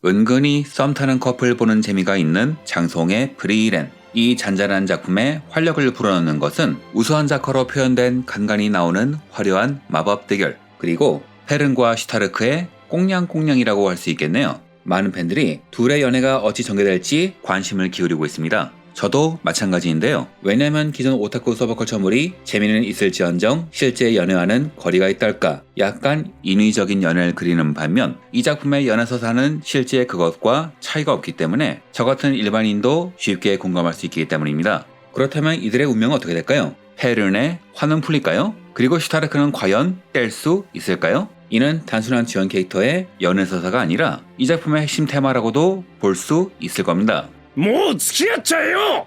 은근히 썸 타는 커플 보는 재미가 있는 장송의 프리랜. 이 잔잔한 작품에 활력을 불어넣는 것은 우수한 작화로 표현된 간간히 나오는 화려한 마법 대결, 그리고 페른과 슈타르크의 꽁냥꽁냥이라고 할 수 있겠네요. 많은 팬들이 둘의 연애가 어찌 전개될지 관심을 기울이고 있습니다. 저도 마찬가지인데요. 왜냐면 기존 오타쿠 서브컬처물이 재미는 있을지언정 실제 연애와는 거리가 있달까 약간 인위적인 연애를 그리는 반면 이 작품의 연애서사는 실제 그것과 차이가 없기 때문에 저 같은 일반인도 쉽게 공감할 수 있기 때문입니다. 그렇다면 이들의 운명은 어떻게 될까요? 페른의 화는 풀릴까요? 그리고 슈타르크는 과연 뗄 수 있을까요? 이는 단순한 주연 캐릭터의 연애서사가 아니라 이 작품의 핵심 테마라고도 볼 수 있을 겁니다. もう付き合っちゃえよ。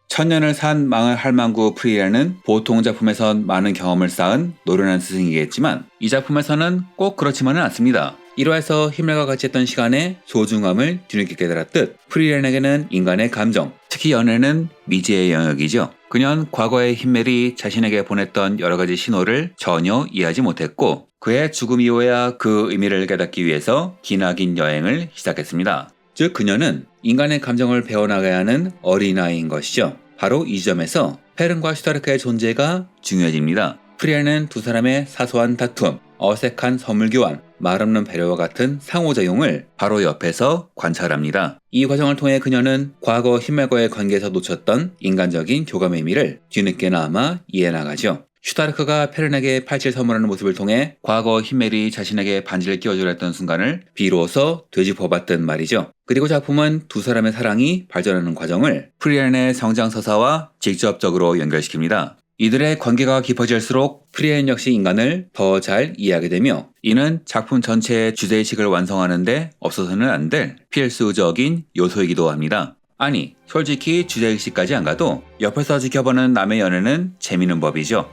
천년을 산 망할 할망구 프리랜은 보통 작품에선 많은 경험을 쌓은 노련한 스승이겠지만 이 작품에서는 꼭 그렇지만은 않습니다. 1화에서 힘들과 같이 했던 시간의 소중함을 뒤늦게 깨달았듯 프리랜에게는 인간의 감정, 특히 연애는 미지의 영역이죠. 그녀는 과거의 힘멜이 자신에게 보냈던 여러가지 신호를 전혀 이해하지 못했고 그의 죽음 이후에야 그 의미를 깨닫기 위해서 기나긴 여행을 시작했습니다. 즉 그녀는 인간의 감정을 배워나가야 하는 어린아이인 것이죠. 바로 이 점에서 페른과 슈타르크의 존재가 중요해집니다. 프리랜은 두 사람의 사소한 다툼, 어색한 선물 교환, 말없는 배려와 같은 상호작용을 바로 옆에서 관찰합니다. 이 과정을 통해 그녀는 과거 힘멜과의 관계에서 놓쳤던 인간적인 교감의 의미를 뒤늦게나마 이해나가죠. 슈타르크가 페른에게 팔찌를 선물하는 모습을 통해 과거 힘멜이 자신에게 반지를 끼워주려 했던 순간을 비로소 되짚어봤던 말이죠. 그리고 작품은 두 사람의 사랑이 발전하는 과정을 프리랜의 성장서사와 직접적으로 연결시킵니다. 이들의 관계가 깊어질수록 프리랜 역시 인간을 더 잘 이해하게 되며 이는 작품 전체의 주제의식을 완성하는데 없어서는 안 될 필수적인 요소이기도 합니다. 아니, 솔직히 주제의식까지 안 가도 옆에서 지켜보는 남의 연애는 재미있는 법이죠.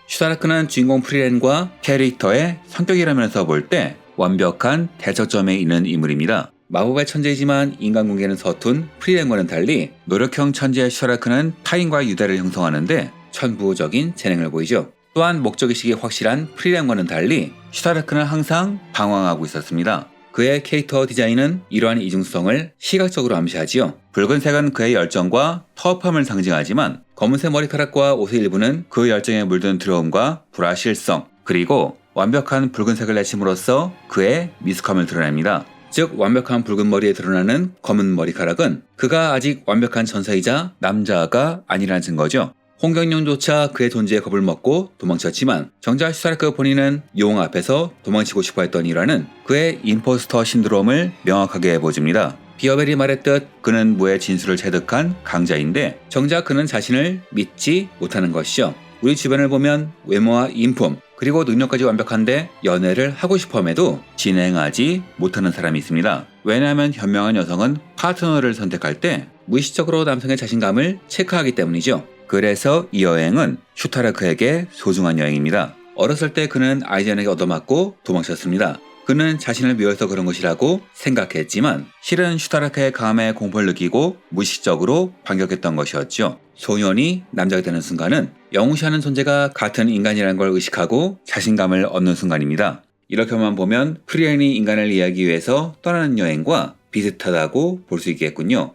슈타르크는 주인공 프리랜과 캐릭터의 성격이라면서 볼 때 완벽한 대척점에 있는 인물입니다. 마법의 천재이지만 인간관계는 서툰 프리랜과는 달리 노력형 천재 슈타르크는 타인과의 유대를 형성하는데 천부적인 재능을 보이죠. 또한 목적의식이 확실한 프리랜과는 달리 슈타르크는 항상 방황하고 있었습니다. 그의 캐릭터 디자인은 이러한 이중성을 시각적으로 암시하지요. 붉은색은 그의 열정과 터프함을 상징하지만 검은색 머리카락과 옷의 일부는 그 열정에 물든 두려움과 불화실성, 그리고 완벽한 붉은색을 내침으로써 그의 미숙함을 드러냅니다. 즉 완벽한 붉은 머리에 드러나는 검은 머리카락은 그가 아직 완벽한 전사이자 남자가 아니라는 증거죠. 홍경룡조차 그의 존재에 겁을 먹고 도망쳤지만 정작 슈타르크 본인은 용 앞에서 도망치고 싶어 했던 일화는 그의 임포스터 신드롬을 명확하게 보여줍니다. 비어벨이 말했듯 그는 무의 진술을 체득한 강자인데 정작 그는 자신을 믿지 못하는 것이죠. 우리 주변을 보면 외모와 인품 그리고 능력까지 완벽한데 연애를 하고 싶어함에도 진행하지 못하는 사람이 있습니다. 왜냐하면 현명한 여성은 파트너를 선택할 때 무의식적으로 남성의 자신감을 체크하기 때문이죠. 그래서 이 여행은 슈타르크에게 소중한 여행입니다. 어렸을 때 그는 아이젠에게 얻어맞고 도망쳤습니다. 그는 자신을 미워해서 그런 것이라고 생각했지만 실은 슈타르크의 감에 공포를 느끼고 무의식적으로 반격했던 것이었죠. 소년이 남자가 되는 순간은 영웅시하는 존재가 같은 인간이라는 걸 의식하고 자신감을 얻는 순간입니다. 이렇게만 보면 프리랜이 인간을 이해하기 위해서 떠나는 여행과 비슷하다고 볼 수 있겠군요.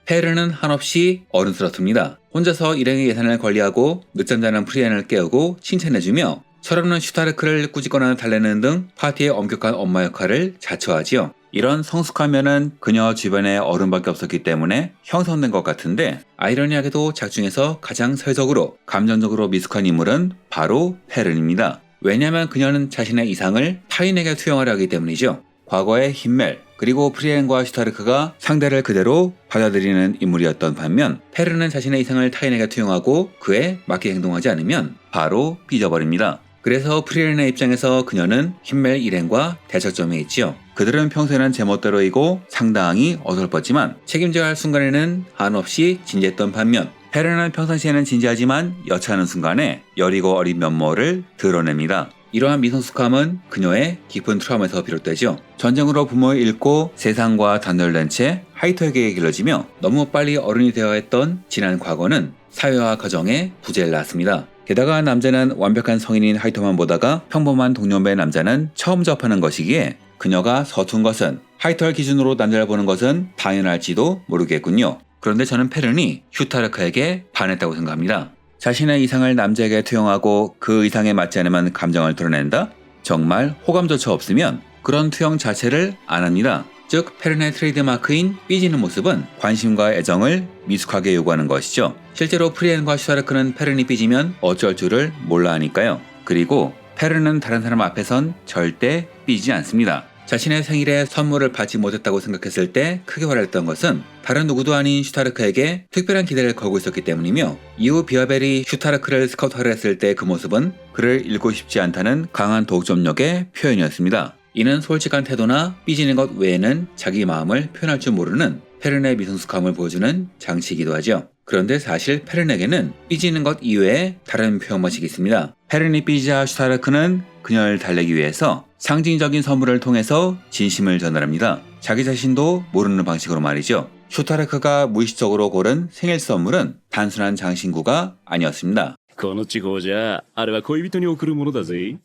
페른은 한없이 어른스럽습니다. 혼자서 일행의 예산을 관리하고 늦잠 자는 프리랜을 깨우고 칭찬해주며 철없는 슈타르크를 꾸짖거나 달래는 등 파티의 엄격한 엄마 역할을 자처하지요. 이런 성숙한 면은 그녀 주변에 어른밖에 없었기 때문에 형성된 것 같은데 아이러니하게도 작중에서 가장 사회적으로 감정적으로 미숙한 인물은 바로 페른입니다. 왜냐하면 그녀는 자신의 이상을 타인에게 투영하려 하기 때문이죠. 과거의 힘멜 그리고 프리랜과 슈타르크가 상대를 그대로 받아들이는 인물이었던 반면 페른은 자신의 이상을 타인에게 투영하고 그에 맞게 행동하지 않으면 바로 삐져버립니다. 그래서 프리랜의 입장에서 그녀는 힘멜 일행과 대척점에 있지요. 그들은 평소에는 제멋대로이고 상당히 어설펐지만 책임져야 할 순간에는 한없이 진지했던 반면 페른은 평상시에는 진지하지만 여차하는 순간에 여리고 어린 면모를 드러냅니다. 이러한 미성숙함은 그녀의 깊은 트라우마에서 비롯되죠. 전쟁으로 부모를 잃고 세상과 단절된 채 하이터에게 길러지며 너무 빨리 어른이 되어야 했던 지난 과거는 사회와 가정에 부재를 낳았습니다. 게다가 남자는 완벽한 성인인 하이터만 보다가 평범한 동년배 남자는 처음 접하는 것이기에 그녀가 서툰 것은 하이터를 기준으로 남자를 보는 것은 당연할지도 모르겠군요. 그런데 저는 페른이 슈타르크에게 반했다고 생각합니다. 자신의 이상을 남자에게 투영하고 그 이상에 맞지 않으면 감정을 드러낸다? 정말 호감조차 없으면 그런 투영 자체를 안 합니다. 즉 페른의 트레이드마크인 삐지는 모습은 관심과 애정을 미숙하게 요구하는 것이죠. 실제로 프리엔과 슈타르크는 페른이 삐지면 어쩔 줄을 몰라 하니까요. 그리고 페른은 다른 사람 앞에선 절대 삐지지 않습니다. 자신의 생일에 선물을 받지 못했다고 생각했을 때 크게 화냈던 것은 다른 누구도 아닌 슈타르크에게 특별한 기대를 걸고 있었기 때문이며, 이후 비아벨이 슈타르크를 스카우트하려 했을 때 그 모습은 그를 잃고 싶지 않다는 강한 독점력의 표현이었습니다. 이는 솔직한 태도나 삐지는 것 외에는 자기 마음을 표현할 줄 모르는 페른의 미성숙함을 보여주는 장치이기도 하죠. 그런데 사실 페른에게는 삐지는 것 이외에 다른 표현 방식이 있습니다. 페른이 삐지자 슈타르크는 그녀를 달래기 위해서 상징적인 선물을 통해서 진심을 전달합니다. 자기 자신도 모르는 방식으로 말이죠. 슈타르크가 무의식적으로 고른 생일 선물은 단순한 장신구가 아니었습니다. この地方じゃあれは恋人に贈るものだぜ。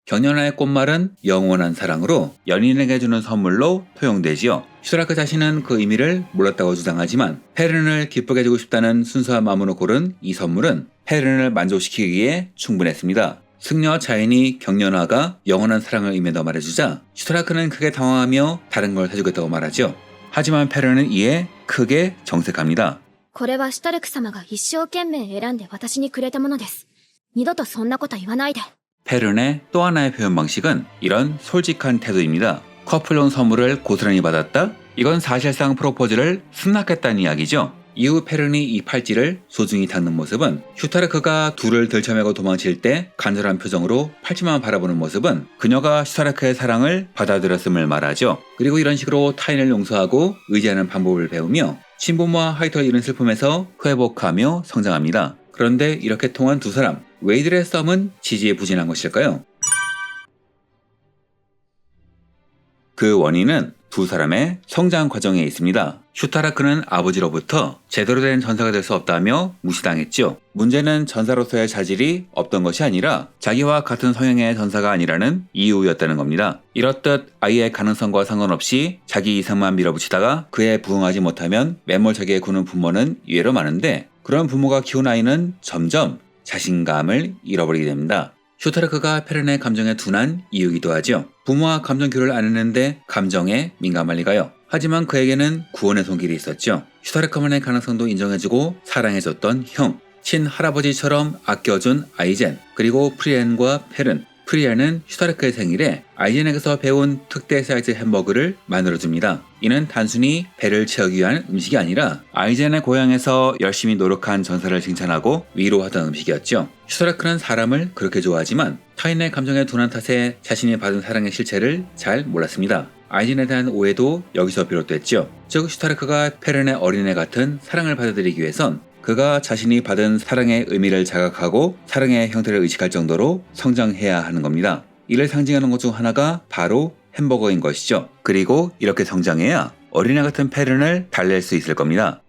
경연하의 꽃말은 영원한 사랑으로 연인에게 주는 선물로 토용되지요. 슈타르크 자신은 그 의미를 몰랐다고 주장하지만 페른을 기쁘게 해주고 싶다는 순수한 마음으로 고른 이 선물은 페른을 만족시키기에 충분했습니다. 승려와 자인이 경연화가 영원한 사랑을 의미한다고 말해주자 슈타르크는 크게 당황하며 다른 걸 해주겠다고 말하죠. 하지만 페른은 이에 크게 정색합니다. これはシュタルク様が一生懸命選んで私にくれたものです。二度とそんなこと言わないで。 페른의 또 하나의 표현 방식은 이런 솔직한 태도입니다. 커플용 선물을 고스란히 받았다? 이건 사실상 프로포즈를 승낙했다는 이야기죠. 이후 페른이 이 팔찌를 소중히 닦는 모습은, 슈타르크가 둘을 들쳐매고 도망칠 때 간절한 표정으로 팔찌만 바라보는 모습은 그녀가 슈타르크의 사랑을 받아들였음을 말하죠. 그리고 이런 식으로 타인을 용서하고 의지하는 방법을 배우며 친부모와 하이터를 잃은 슬픔에서 회복하며 성장합니다. 그런데 이렇게 통한 두 사람, 왜 이들의 썸은 지지부진한 것일까요? 그 원인은 두 사람의 성장 과정에 있습니다. 슈타르크는 아버지로부터 제대로 된 전사가 될 수 없다며 무시당했죠. 문제는 전사로서의 자질이 없던 것이 아니라 자기와 같은 성향의 전사가 아니라는 이유였다는 겁니다. 이렇듯 아이의 가능성과 상관없이 자기 이상만 밀어붙이다가 그에 부응하지 못하면 매몰차게 구는 부모는 의외로 많은데, 그런 부모가 키운 아이는 점점 자신감을 잃어버리게 됩니다. 슈타르크가 페른의 감정에 둔한 이유이기도 하죠. 부모와 감정 교류를 안 했는데 감정에 민감할 리가요. 하지만 그에게는 구원의 손길이 있었죠. 슈타르크만의 가능성도 인정해주고 사랑해줬던 형, 친할아버지처럼 아껴준 아이젠, 그리고 프리엔과 페른. 프리엔은 슈타르크의 생일에 아이젠에게서 배운 특대 사이즈 햄버거를 만들어줍니다. 이는 단순히 배를 채우기 위한 음식이 아니라 아이젠의 고향에서 열심히 노력한 전사를 칭찬하고 위로하던 음식이었죠. 슈타르크는 사람을 그렇게 좋아하지만 타인의 감정에 둔한 탓에 자신이 받은 사랑의 실체를 잘 몰랐습니다. 아이젠에 대한 오해도 여기서 비롯됐죠. 즉 슈타르크가 페른의 어린애 같은 사랑을 받아들이기 위해선 그가 자신이 받은 사랑의 의미를 자각하고 사랑의 형태를 의식할 정도로 성장해야 하는 겁니다. 이를 상징하는 것 중 하나가 바로 햄버거인 것이죠. 그리고 이렇게 성장해야 어린애 같은 페른을 달랠 수 있을 겁니다.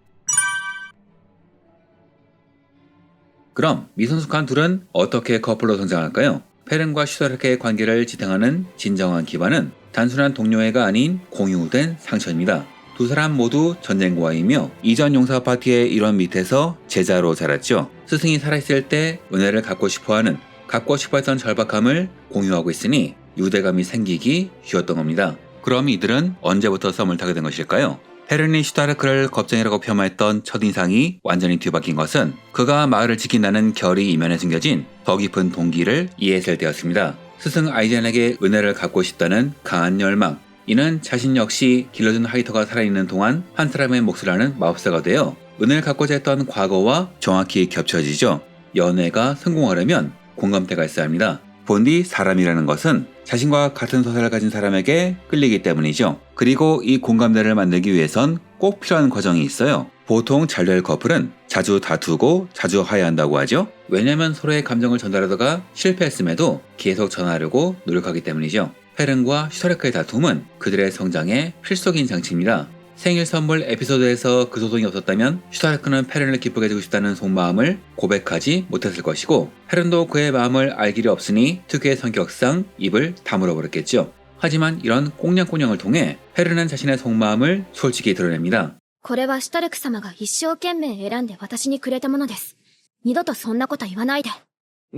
그럼 미성숙한 둘은 어떻게 커플로 성장할까요? 페른과 슈타르크의 관계를 지탱하는 진정한 기반은 단순한 동료애가 아닌 공유된 상처입니다. 두 사람 모두 전쟁고아이며 이전 용사 파티의 일원 밑에서 제자로 자랐죠. 스승이 살아있을 때 은혜를 갖고 싶어하는, 갖고 싶어했던 절박함을 공유하고 있으니 유대감이 생기기 쉬웠던 겁니다. 그럼 이들은 언제부터 썸을 타게 된 것일까요? 페른이 슈타르크를 겁쟁이라고 폄하했던 첫인상이 완전히 뒤바뀐 것은 그가 마을을 지킨다는 결의 이면에 숨겨진 더 깊은 동기를 이해했을 때였습니다. 스승 아이젠에게 은혜를 갖고 싶다는 강한 열망, 이는 자신 역시 길러준 하이터가 살아있는 동안 한 사람의 몫을 하는 마법사가 되어 은혜를 갖고자 했던 과거와 정확히 겹쳐지죠. 연애가 성공하려면 공감대가 있어야 합니다. 본디 사람이라는 것은 자신과 같은 소사를 가진 사람에게 끌리기 때문이죠. 그리고 이 공감대를 만들기 위해선 꼭 필요한 과정이 있어요. 보통 잘 될 커플은 자주 다투고 자주 화해한다고 하죠. 왜냐면 서로의 감정을 전달하다가 실패했음에도 계속 전하려고 노력하기 때문이죠. 페른과 슈타르크의 다툼은 그들의 성장의 필수적인 장치입니다. 생일 선물 에피소드에서 그 소동이 없었다면 슈타르크는 페른을 기쁘게 해주고 싶다는 속마음을 고백하지 못했을 것이고, 페른도 그의 마음을 알 길이 없으니 특유의 성격상 입을 다물어 버렸겠죠. 하지만 이런 꽁냥꽁냥을 통해 페른은 자신의 속마음을 솔직히 드러냅니다. これはシュタルク様が一生懸命選んで私にくれたものです。二度とそんなこと言わないで。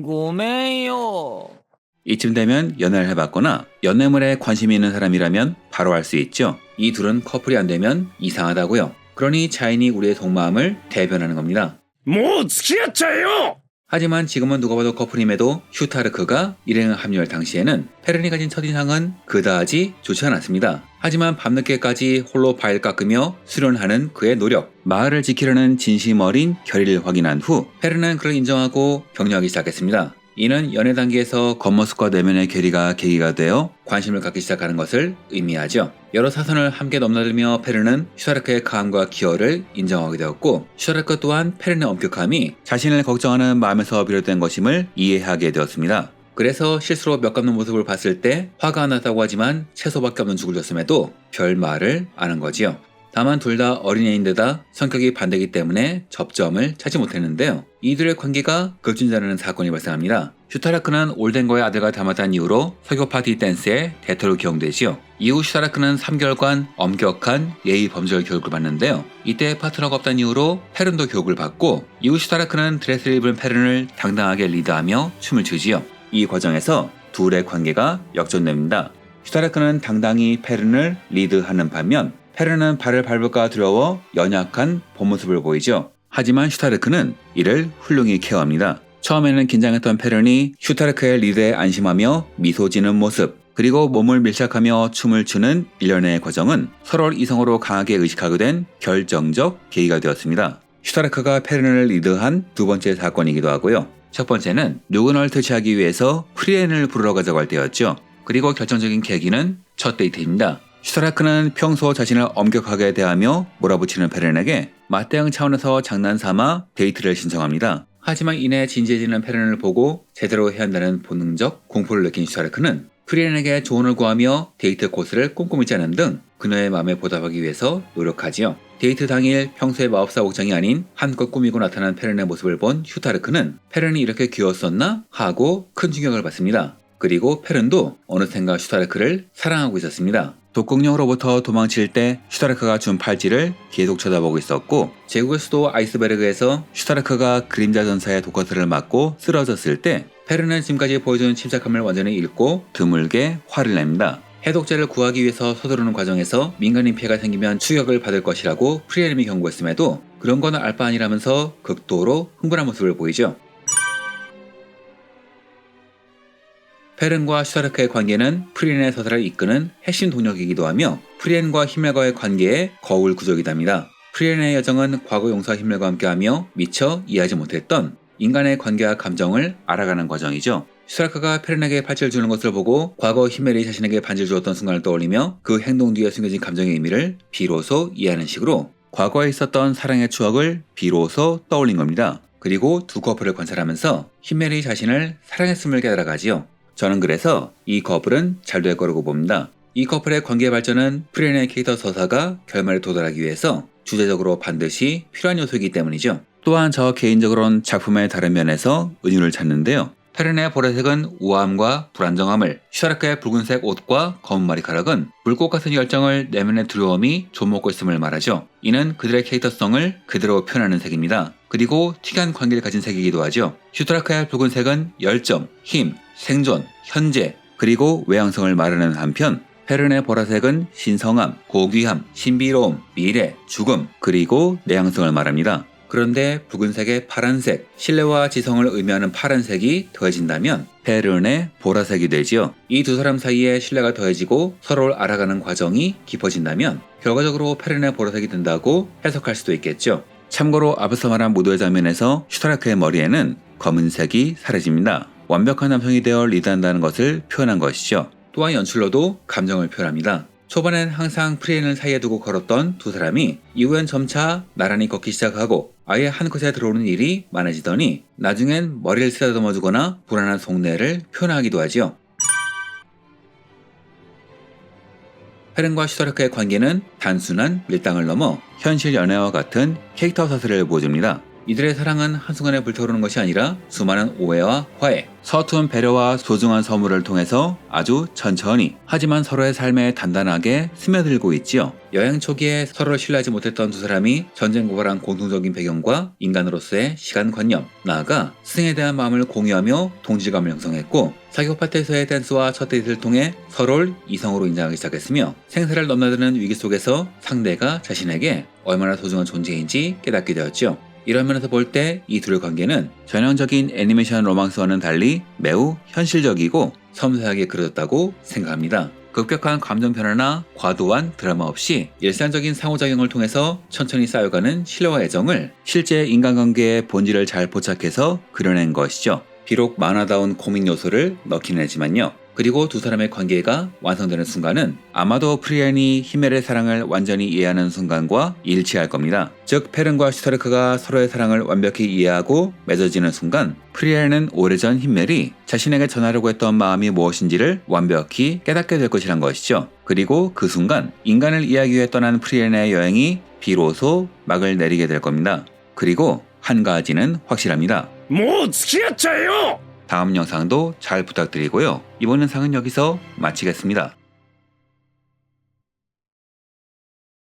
ごめんよ。 이쯤 되면 연애를 해봤거나 연애물에 관심이 있는 사람이라면 바로 알 수 있죠. 이 둘은 커플이 안 되면 이상하다고요. 그러니 자인이 우리의 속마음을 대변하는 겁니다. もう付き合っちゃえよ 하지만 지금은 누가 봐도 커플임에도 슈타르크가 일행에 합류할 당시에는 페른이 가진 첫인상은 그다지 좋지 않았습니다. 하지만 밤늦게까지 홀로 바위를 깎으며 수련하는 그의 노력, 마을을 지키려는 진심 어린 결의를 확인한 후 페른은 그를 인정하고 격려하기 시작했습니다. 이는 연애 단계에서 겉모습과 내면의 괴리가 계기가 되어 관심을 갖기 시작하는 것을 의미하죠. 여러 사선을 함께 넘나들며 페른은 슈타르크의 강함과 기여를 인정하게 되었고, 슈타르크 또한 페른의 엄격함이 자신을 걱정하는 마음에서 비롯된 것임을 이해하게 되었습니다. 그래서 실수로 몇 갚는 모습을 봤을 때 화가 안 났다고 하지만 채소밖에 없는 죽을 줬음에도 별 말을 안 한 거지요. 다만 둘 다 어린애인데다 성격이 반대이기 때문에 접점을 찾지 못했는데요. 이들의 관계가 급진전하는 사건이 발생합니다. 슈타르크는 올덴거의 아들과 닮았다는 이유로 석유 파티 댄스의 대토로 기용되지요. 이후 슈타르크는 3개월간 엄격한 예의 범절 교육을 받는데요. 이때 파트너가 없다는 이유로 페른도 교육을 받고, 이후 슈타르크는 드레스를 입은 페른을 당당하게 리드하며 춤을 추지요. 이 과정에서 둘의 관계가 역전됩니다. 슈타르크는 당당히 페른을 리드하는 반면 페른은 발을 밟을까 두려워 연약한 본 모습을 보이죠. 하지만 슈타르크는 이를 훌륭히 케어합니다. 처음에는 긴장했던 페른이 슈타르크의 리드에 안심하며 미소 지는 모습, 그리고 몸을 밀착하며 춤을 추는 일련의 과정은 서로를 이성으로 강하게 의식하게 된 결정적 계기가 되었습니다. 슈타르크가 페른을 리드한 두 번째 사건이기도 하고요. 첫 번째는 누군을 퇴치하기 위해서 프리엔을 부르러 가자고 할 때였죠. 그리고 결정적인 계기는 첫 데이트입니다. 슈타르크는 평소 자신을 엄격하게 대하며 몰아붙이는 페른에게 맞대응 차원에서 장난삼아 데이트를 신청합니다. 하지만 이내 진지해지는 페른을 보고 제대로 해야 한다는 본능적 공포를 느낀 슈타르크는 프리엔에게 조언을 구하며 데이트 코스를 꼼꼼히 짜는 등 그녀의 마음에 보답하기 위해서 노력하지요. 데이트 당일 평소의 마법사 옥장이 아닌 한껏 꾸미고 나타난 페른의 모습을 본 슈타르크는 페른이 이렇게 귀여웠었나? 하고 큰 충격을 받습니다. 그리고 페른도 어느샌가 슈타르크를 사랑하고 있었습니다. 독극령으로부터 도망칠 때 슈타르크가 준 팔찌를 계속 쳐다보고 있었고, 제국의 수도 아이스베르그에서 슈타르크가 그림자 전사의 독거스를 맞고 쓰러졌을 때 페른은 지금까지 보여준 침착함을 완전히 잃고 드물게 화를 냅니다. 해독제를 구하기 위해서 서두르는 과정에서 민간인 피해가 생기면 추격을 받을 것이라고 프리엠이 경고했음에도 그런 건 알 바 아니라면서 극도로 흥분한 모습을 보이죠. 페른과 슈타르크의 관계는 프리엔의 서사를 이끄는 핵심 동력이기도 하며 프리엔과 히멜과의 관계의 거울 구조이기도. 프리엔의 여정은 과거 용사와 히멜과 함께하며 미처 이해하지 못했던 인간의 관계와 감정을 알아가는 과정이죠. 슈타르크가 페른에게 팔찌를 주는 것을 보고 과거 히멜이 자신에게 반지를 주었던 순간을 떠올리며 그 행동 뒤에 숨겨진 감정의 의미를 비로소 이해하는 식으로 과거에 있었던 사랑의 추억을 비로소 떠올린 겁니다. 그리고 두 커플을 관찰하면서 히멜이 자신을 사랑했음을 깨달아가지요. 저는 그래서 이 커플은 잘 될 거라고 봅니다. 이 커플의 관계 발전은 프리엔의 캐릭터 서사가 결말에 도달하기 위해서 주제적으로 반드시 필요한 요소이기 때문이죠. 또한 저 개인적으로는 작품의 다른 면에서 은유를 찾는데요. 페른의 보라색은 우아함과 불안정함을, 슈타르크의 붉은색 옷과 검은 머리카락은 불꽃 같은 열정을, 내면의 두려움이 좀먹고 있음을 말하죠. 이는 그들의 캐릭터성을 그대로 표현하는 색입니다. 그리고 특이한 관계를 가진 색이기도 하죠. 슈타르크의 붉은색은 열정, 힘, 생존, 현재, 그리고 외향성을 말하는 한편 페른의 보라색은 신성함, 고귀함, 신비로움, 미래, 죽음, 그리고 내향성을 말합니다. 그런데 붉은색의 파란색, 신뢰와 지성을 의미하는 파란색이 더해진다면 페른의 보라색이 되지요. 이 두 사람 사이에 신뢰가 더해지고 서로를 알아가는 과정이 깊어진다면 결과적으로 페른의 보라색이 된다고 해석할 수도 있겠죠. 참고로 앞에서 말한 모두의 장면에서 슈타르크의 머리에는 검은색이 사라집니다. 완벽한 남성이 되어 리드한다는 것을 표현한 것이죠. 또한 연출로도 감정을 표현합니다. 초반엔 항상 프리엔을 사이에 두고 걸었던 두 사람이 이후엔 점차 나란히 걷기 시작하고 아예 한 컷에 들어오는 일이 많아지더니 나중엔 머리를 쓰다듬어주거나 불안한 속내를 표현하기도 하지요. 페른과 슈터르크의 관계는 단순한 밀당을 넘어 현실 연애와 같은 캐릭터 사슬을 보여줍니다. 이들의 사랑은 한순간에 불타오르는 것이 아니라 수많은 오해와 화해, 서툰 배려와 소중한 선물을 통해서 아주 천천히 하지만 서로의 삶에 단단하게 스며들고 있지요. 여행 초기에 서로를 신뢰하지 못했던 두 사람이 전쟁 고발한 공통적인 배경과 인간으로서의 시간관념, 나아가 스승에 대한 마음을 공유하며 동질감을 형성했고 사교 파트에서의 댄스와 첫 데이트를 통해 서로를 이성으로 인정하기 시작했으며 생사를 넘나드는 위기 속에서 상대가 자신에게 얼마나 소중한 존재인지 깨닫게 되었죠. 이런 면에서 볼 때 이 둘의 관계는 전형적인 애니메이션 로망스와는 달리 매우 현실적이고 섬세하게 그려졌다고 생각합니다. 급격한 감정 변화나 과도한 드라마 없이 일상적인 상호작용을 통해서 천천히 쌓여가는 신뢰와 애정을 실제 인간관계의 본질을 잘 포착해서 그려낸 것이죠. 비록 만화다운 코믹 요소를 넣긴 했지만요. 그리고 두 사람의 관계가 완성되는 순간은 아마도 프리엔이 히멜의 사랑을 완전히 이해하는 순간과 일치할 겁니다. 즉 페른과 슈터르크가 서로의 사랑을 완벽히 이해하고 맺어지는 순간 프리엔은 오래전 히멜이 자신에게 전하려고 했던 마음이 무엇인지를 완벽히 깨닫게 될 것이란 것이죠. 그리고 그 순간 인간을 이해하기 위해 떠난 프리엔의 여행이 비로소 막을 내리게 될 겁니다. 그리고 한 가지는 확실합니다. もう付き合っちゃえよ 다음 영상도 잘 부탁드리고요. 이번 영상은 여기서 마치겠습니다.